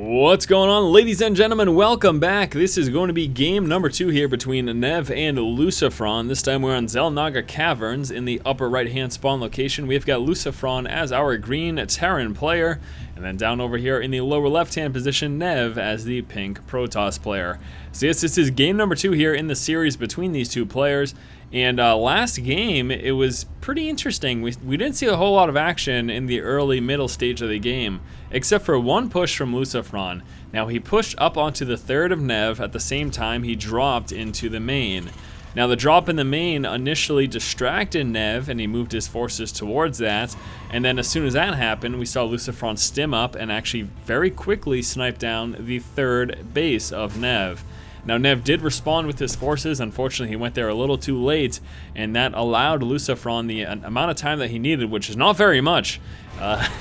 What's going on, ladies and gentlemen? Welcome back. This is going to be game number 2 here between NeV and LucifroN. This time we're on Xel'Naga Caverns in the upper right-hand spawn location. We've got LucifroN as our green Terran player, and then down over here in the lower left-hand position, NeV as the pink Protoss player. So yes, this is game number 2 here in the series between these two players. And last game, it was pretty interesting. We didn't see a whole lot of action in the early middle stage of the game, except for one push from LucifroN. Now, he pushed up onto the third of NeV at the same time he dropped into the main. Now, the drop in the main initially distracted NeV, and he moved his forces towards that. And then as soon as that happened, we saw LucifroN stim up and actually very quickly snipe down the third base of NeV. Now, NeV did respond with his forces. Unfortunately, he went there a little too late, and that allowed LucifroN the amount of time that he needed, which is not very much.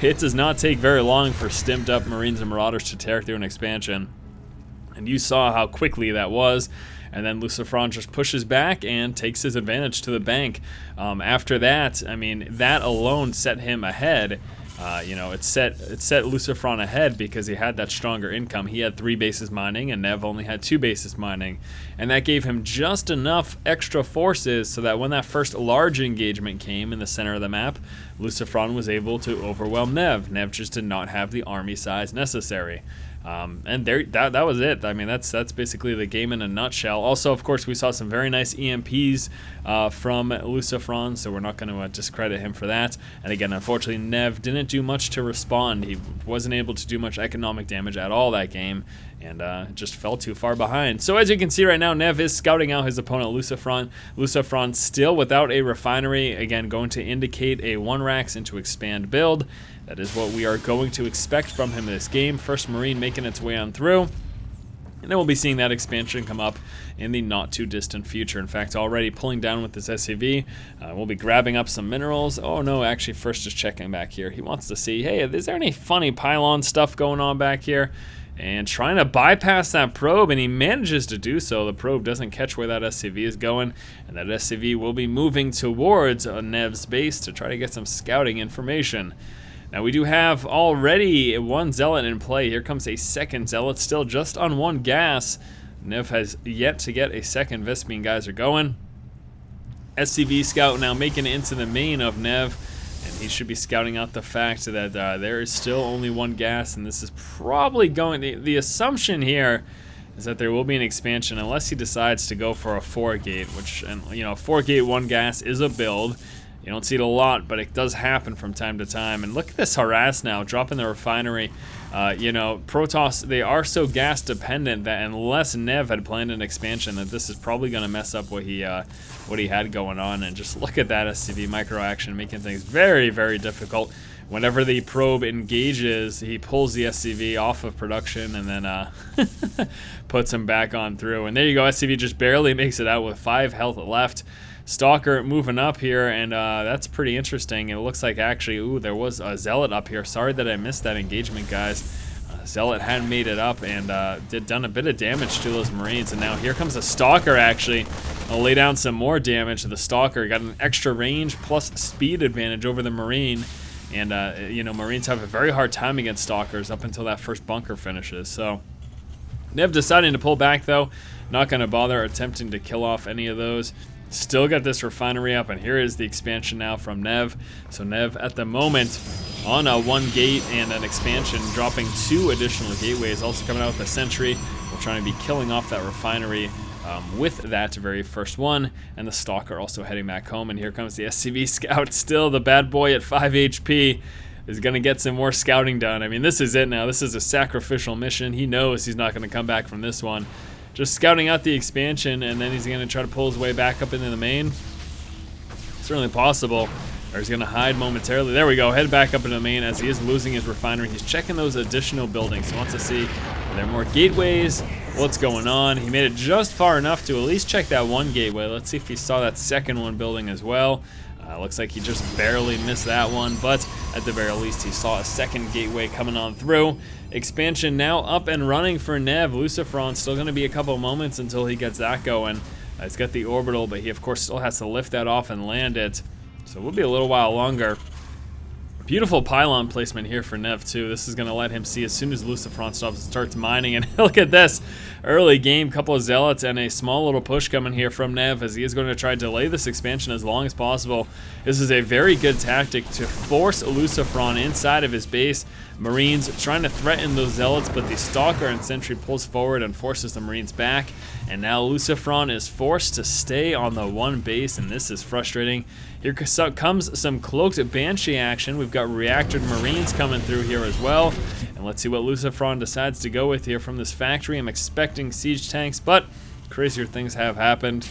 It does not take very long for stimmed up Marines and Marauders to tear through an expansion. And you saw how quickly that was. And then LucifroN just pushes back and takes his advantage to the bank. After that, I mean, that alone set him ahead. It set LucifroN ahead because he had that stronger income. He had 3 bases mining, and NeV only had 2 bases mining. And that gave him just enough extra forces so that when that first large engagement came in the center of the map, LucifroN was able to overwhelm NeV. NeV just did not have the army size necessary. And that was it. I mean, that's basically the game in a nutshell. Also, of course, we saw some very nice EMPs from LucifroN, so we're not going to discredit him for that. And again, unfortunately, NeV didn't do much to respond. He wasn't able to do much economic damage at all that game, and just fell too far behind. So as you can see right now, NeV is scouting out his opponent, LucifroN. LucifroN still without a refinery, again, going to indicate a 1-Rax into expand build. That is what we are going to expect from him in this game. First Marine making its way on through. And then we'll be seeing that expansion come up in the not too distant future. In fact, already pulling down with this SCV. We'll be grabbing up some minerals. Oh no, actually first just checking back here. He wants to see, hey, is there any funny pylon stuff going on back here? And trying to bypass that probe, and he manages to do so. The probe doesn't catch where that SCV is going, and that SCV will be moving towards NeV's base to try to get some scouting information. Now, we do have already 1 Zealot in play. Here comes a second Zealot, still just on 1 gas. NeV has yet to get a second Vespene geyser going. SCV scout now making it into the main of NeV, and he should be scouting out the fact that there is still only 1 gas, and this is probably going... The assumption here is that there will be an expansion unless he decides to go for a 4-gate, which, and you know, 4-gate 1 gas is a build. You don't see it a lot, but it does happen from time to time. And look at this harass now, dropping the refinery. Protoss, they are so gas dependent that unless NeV had planned an expansion, that this is probably going to mess up what he had going on. And just look at that SCV micro action, making things very, very difficult. Whenever the probe engages, he pulls the SCV off of production and then puts him back on through. And there you go, SCV just barely makes it out with 5 health left. Stalker moving up here, and that's pretty interesting. It looks like actually, ooh, there was a Zealot up here. Sorry that I missed that engagement, guys. Zealot had made it up and done a bit of damage to those Marines, and now here comes a Stalker actually. I'll lay down some more damage to the Stalker. Got an extra range plus speed advantage over the Marine, and Marines have a very hard time against Stalkers up until that first bunker finishes. So NeV deciding to pull back though. Not going to bother attempting to kill off any of those. Still got this refinery up, and here is the expansion now from NeV. So NeV at the moment on a 1 gate and an expansion, dropping 2 additional gateways, also coming out with a sentry. We're trying to be killing off that refinery with that very first one, and the Stalker also heading back home. And here comes the SCV scout, still the bad boy at 5 HP. Is going to get some more scouting done. I mean, this is it now. This is a sacrificial mission. He knows he's not going to come back from this one. Just scouting out the expansion, and then he's going to try to pull his way back up into the main. Certainly possible. Or he's going to hide momentarily. There we go. Head back up into the main as he is losing his refinery. He's checking those additional buildings. He wants to see are there more gateways, what's going on. He made it just far enough to at least check that 1 gateway. Let's see if he saw that second one building as well. Looks like he just barely missed that one, but at the very least he saw a second gateway coming on through. Expansion now up and running for NeV. LucifroN still going to be a couple moments until he gets that going. He's got the orbital, but he of course still has to lift that off and land it, so it will be a little while longer. Beautiful pylon placement here for NeV too. This is going to let him see as soon as LucifroN starts mining. And look at this. Early game, couple of zealots and a small little push coming here from NeV as he is going to try to delay this expansion as long as possible. This is a very good tactic to force LucifroN inside of his base. Marines trying to threaten those zealots, but the Stalker and Sentry pulls forward and forces the Marines back. And now LucifroN is forced to stay on the one base, and this is frustrating. Here comes some cloaked Banshee action. We've got reactored Marines coming through here as well. And let's see what LucifroN decides to go with here from this factory. I'm expecting siege tanks, but crazier things have happened.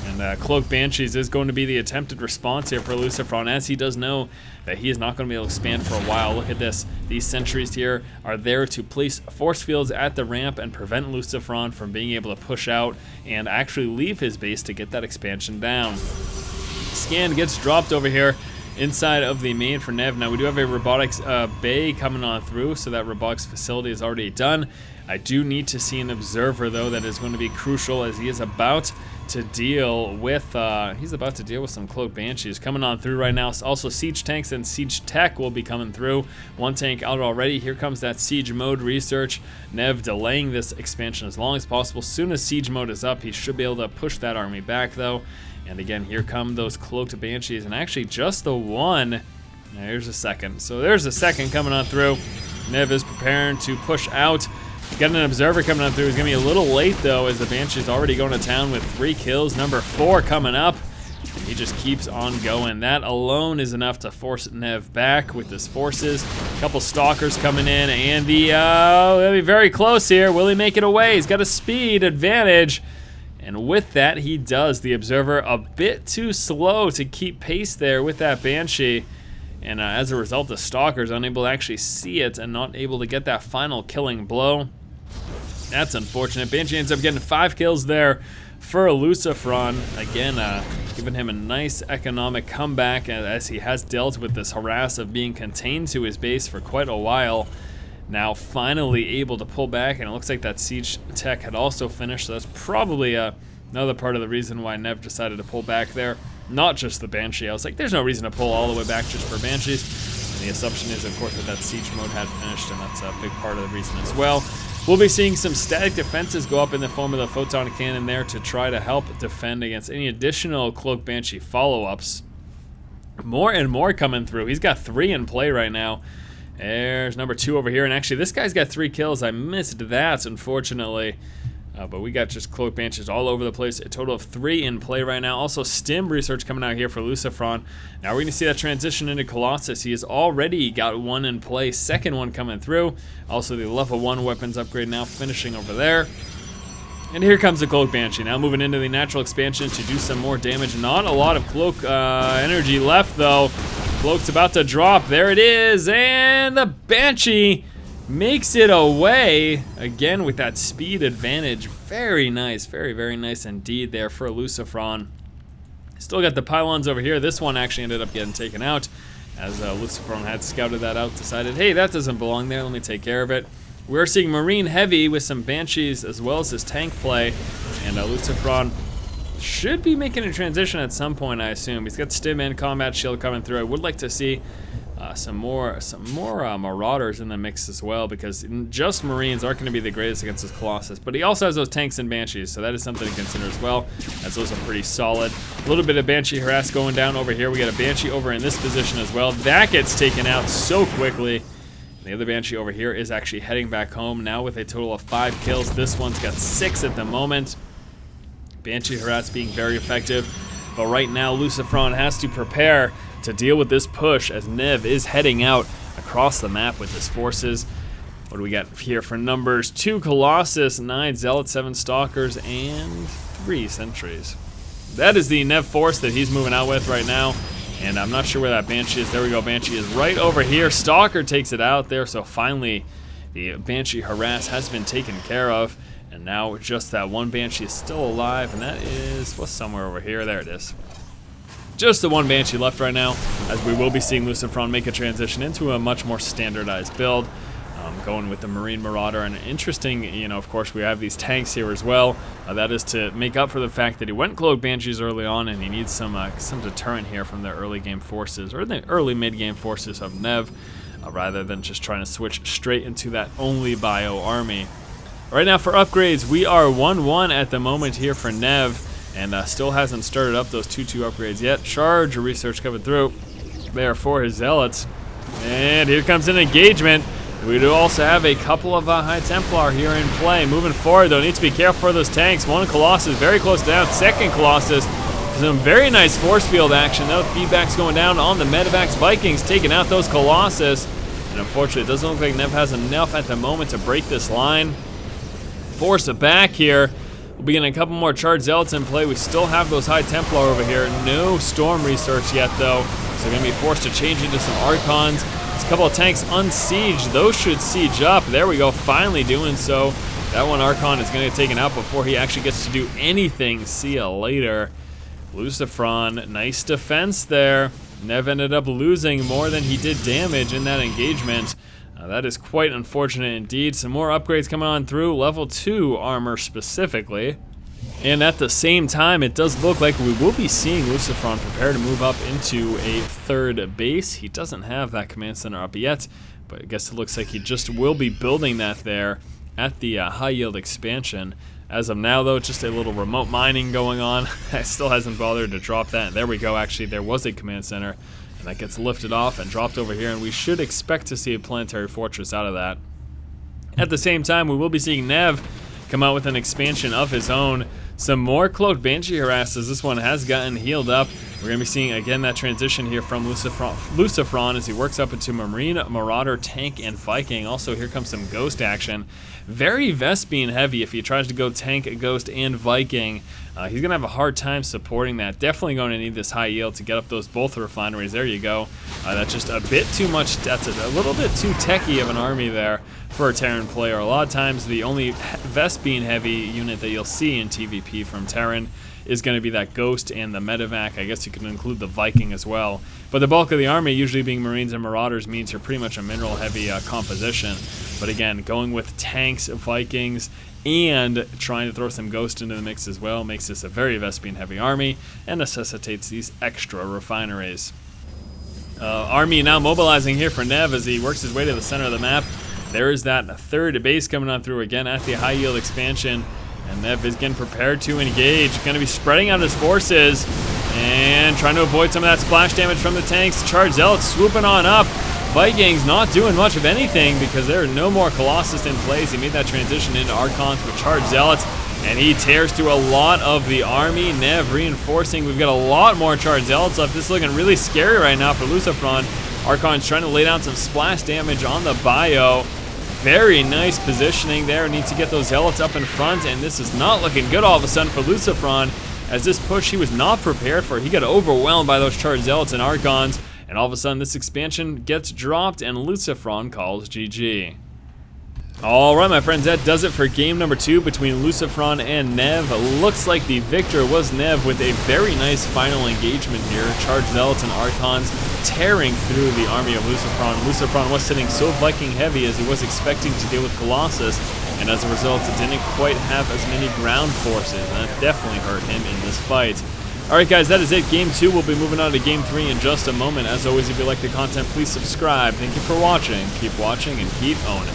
And Cloaked Banshees is going to be the attempted response here for LucifroN, as he does know that he is not going to be able to expand for a while. Look at this. These sentries here are there to place force fields at the ramp and prevent LucifroN from being able to push out and actually leave his base to get that expansion down. Scan gets dropped over here inside of the main for NeV. Now we do have a robotics bay coming on through, so that robotics facility is already done. I do need to see an observer though. That is going to be crucial, as he is about to deal with some cloaked banshees coming on through right now. Also siege tanks and siege tech will be coming through. One tank out already. Here comes that siege mode research. NeV delaying this expansion as long as possible. As soon as siege mode is up, he should be able to push that army back though. And again, here come those cloaked banshees, and actually just the one. There's a second. So there's a second coming on through. NeV is preparing to push out. Got an observer coming on through. He's gonna be a little late though, as the Banshee's already going to town with 3 kills. Number 4 coming up. He just keeps on going. That alone is enough to force NeV back with his forces. A couple stalkers coming in, and they'll be very close here. Will he make it away? He's got a speed advantage. And with that, he does. The observer a bit too slow to keep pace there with that Banshee. And as a result, the Stalker's unable to actually see it and not able to get that final killing blow. That's unfortunate. Banshee ends up getting 5 kills there for LucifroN. Again, giving him a nice economic comeback, as he has dealt with this harass of being contained to his base for quite a while. Now finally able to pull back, and it looks like that siege tech had also finished, so that's probably another part of the reason why NeV decided to pull back there. Not just the Banshee. I was like, there's no reason to pull all the way back just for Banshees. And the assumption is, of course, that siege mode had finished, and that's a big part of the reason as well. We'll be seeing some static defenses go up in the form of the photon cannon there to try to help defend against any additional Cloaked Banshee follow-ups. More and more coming through. He's got 3 in play right now. There's number 2 over here, and actually this guy's got 3 kills. I missed that, unfortunately. But we got just Cloaked Banshees all over the place. A total of 3 in play right now. Also stim research coming out here for LucifroN. Now we're going to see that transition into Colossus. He has already got 1 in play. Second one coming through. Also the level 1 weapons upgrade now finishing over there. And here comes the Cloaked Banshee. Now moving into the natural expansion to do some more damage. Not a lot of Cloak energy left though. Cloak's about to drop. There it is. And the Banshee makes it away again with that speed advantage. Very nice, very, very nice indeed there for LucifroN. Still got the pylons over here. This one actually ended up getting taken out, as LucifroN had scouted that out, decided, hey, that doesn't belong there, let me take care of it. We're seeing Marine heavy with some Banshees as well as his tank play, and LucifroN should be making a transition at some point, I assume. He's got stim and combat shield coming through. I would like to see some more Marauders in the mix as well, because just Marines aren't going to be the greatest against this Colossus. But he also has those tanks and Banshees, so that is something to consider as well, as those are pretty solid. A little bit of Banshee harass going down over here. We got a Banshee over in this position as well. That gets taken out so quickly. The other Banshee over here is actually heading back home now with a total of 5 kills. This one's got 6 at the moment. Banshee harass being very effective. But right now, LucifroN has to prepare to deal with this push, as NeV is heading out across the map with his forces. What do we got here for numbers? 2 Colossus, 9 Zealots, 7 Stalkers, and 3 Sentries. That is the NeV force that he's moving out with right now. And I'm not sure where that Banshee is. There we go, Banshee is right over here. Stalker takes it out there, so finally the Banshee harass has been taken care of. And now just that one Banshee is still alive, and that is, what's somewhere over here? There it is. Just the one Banshee left right now, as we will be seeing LucifroN make a transition into a much more standardized build. going with the Marine Marauder. And interesting, you know, of course, we have these tanks here as well. That is to make up for the fact that he went Cloak Banshees early on, and he needs some deterrent here from the early game forces, or the early mid-game forces of NeV, rather than just trying to switch straight into that only bio army. Right now for upgrades, we are 1-1 at the moment here for NeV, and still hasn't started up those 2-2 upgrades yet. Charge research coming through there for his Zealots. And here comes an engagement. We do also have a couple of High Templar here in play. Moving forward, though, need to be careful for those tanks. One Colossus very close down. Second Colossus, some very nice force field action, though. Feedback's going down on the Medivacs Vikings, taking out those Colossus. And unfortunately, it doesn't look like NeV has enough at the moment to break this line. Force it back here. We'll be getting a couple more Charged Zealots in play. We still have those High Templar over here. No Storm research yet, though. So we're going to be forced to change into some Archons. There's a couple of tanks unsieged. Those should siege up. There we go, finally doing so. That one Archon is going to get taken out before he actually gets to do anything. See ya later. LucifroN, nice defense there. NeV ended up losing more than he did damage in that engagement. That is quite unfortunate indeed. Some more upgrades coming on through, level 2 armor specifically. And at the same time, it does look like we will be seeing LucifroN prepare to move up into a third base. He doesn't have that command center up yet, but I guess it looks like he just will be building that there at the high yield expansion. As of now, though, just a little remote mining going on. I still hasn't bothered to drop that. And there we go, actually, there was a command center. And that gets lifted off and dropped over here, and we should expect to see a planetary fortress out of that. At the same time, we will be seeing NeV come out with an expansion of his own. Some more Cloaked Banshee harasses. This one has gotten healed up. We're going to be seeing, again, that transition here from LucifroN as he works up into Marine, Marauder, Tank, and Viking. Also, here comes some Ghost action. Very Vespene heavy if he tries to go Tank, Ghost, and Viking. He's going to have a hard time supporting that. Definitely going to need this high yield to get up those both refineries. There you go. That's just a bit too much. That's a little bit too techy of an army there for a Terran player. A lot of times the only Vespene heavy unit that you'll see in TVP from Terran is going to be that Ghost and the Medivac. I guess you can include the Viking as well. But the bulk of the army, usually being Marines and Marauders, means you're pretty much a mineral heavy composition. But again, going with tanks, Vikings, and trying to throw some Ghost into the mix as well makes this a very Vespene heavy army and necessitates these extra refineries. Army now mobilizing here for NeV as he works his way to the center of the map. There is that third base coming on through again at the high yield expansion. And NeV is getting prepared to engage. Going to be spreading out his forces and trying to avoid some of that splash damage from the tanks. Charged Zealots swooping on up. Vikings not doing much of anything because there are no more Colossus in place. He made that transition into Archons with Charged Zealots, and he tears through a lot of the army. NeV reinforcing. We've got a lot more Charged Zealots left. This is looking really scary right now for LucifroN. Archon's trying to lay down some splash damage on the bio. Very nice positioning there. Needs to get those Zealots up in front, and this is not looking good all of a sudden for LucifroN. As this push he was not prepared for. He got overwhelmed by those Charged Zealots and Archons, and all of a sudden this expansion gets dropped and LucifroN calls GG. Alright my friends, that does it for game number 2 between LucifroN and NeV. Looks like the victor was NeV with a very nice final engagement here. Charged Zealots and Archons tearing through the army of LucifroN. LucifroN was sitting so Viking heavy as he was expecting to deal with Colossus, and as a result it didn't quite have as many ground forces, and that definitely hurt him in this fight. Alright guys, that is it. Game 2, we'll be moving on to Game 3 in just a moment. As always, if you like the content, please subscribe. Thank you for watching. Keep watching and keep owning.